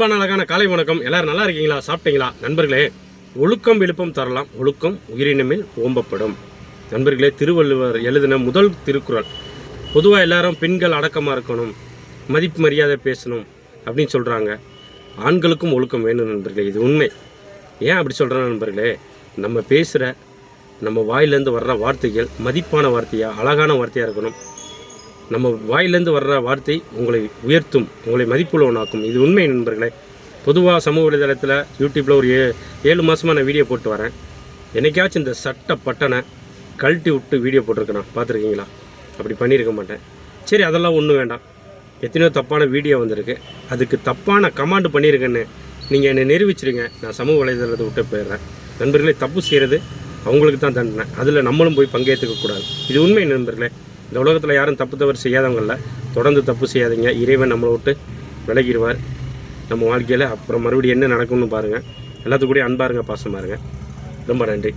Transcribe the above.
அழகான காலை வணக்கம். எல்லாரும் நல்லா இருக்கீங்களா? சாப்பிட்டீங்களா? நண்பர்களே, ஒழுக்கம் விழுப்பம் தரலாம், ஒழுக்கம் உயிரினமில் ஓம்பப்படும். நண்பர்களே, திருவள்ளுவர் எழுதின முதல் திருக்குறள். பொதுவாக எல்லாரும் பெண்கள் அடக்கமாக இருக்கணும், மதிப்பு மரியாதை பேசணும் அப்படின்னு சொல்கிறாங்க. ஆண்களுக்கும் ஒழுக்கம் வேணும் நண்பர்களே, இது உண்மை. ஏன் அப்படி சொல்கிறேன் நண்பர்களே, நம்ம பேசுகிற நம்ம வாயிலேருந்து வர்ற வார்த்தைகள் மதிப்பான வார்த்தையாக, அழகான வார்த்தையாக இருக்கணும். நம்ம வாயிலேருந்து வர்ற வார்த்தை உங்களை உயர்த்தும், உங்களை மதிப்புள்ளவனாக்கும். இது உண்மை நண்பர்களே. பொதுவாக சமூக வலைதளத்தில் யூடியூப்பில் ஒரு 7 மாதமாக நான் வீடியோ போட்டு வரேன். என்னைக்காச்சும் இந்த சட்டை பட்டனை கழட்டி விட்டு வீடியோ போட்டிருக்கேன், பார்த்துருக்கீங்களா? அப்படி பண்ணியிருக்க மாட்டேன். சரி, அதெல்லாம் ஒன்றும் வேண்டாம். எத்தனையோ தப்பான வீடியோ வந்திருக்கு, அதுக்கு தப்பான கமாண்டு பண்ணியிருக்கேன்னு நீங்கள் என்னை நிரூபிச்சிருங்க. நான் சமூக வலைதளத்தை விட்டு போயிடுறேன். நண்பர்களே, தப்பு செய்கிறது அவங்களுக்கு தான் தண்டனை, அதில் நம்மளும் போய் பங்கேற்றுக்கக்கூடாது. இது உண்மை நண்பர்களே. இந்த உலகத்தில் யாரும் தப்பு தவறு செய்யாதவங்கள தொடர்ந்து தப்பு செய்யாதீங்க. இறைவன் நம்மளை விட்டு விலகிடுவார் நம்ம வாழ்க்கையில். அப்புறம் மறுபடியும் என்ன நடக்கும்னு பாருங்கள். எல்லாத்துக்கூடயும் அன்பாருங்க, பாசமாக இருங்க. ரொம்ப நன்றி.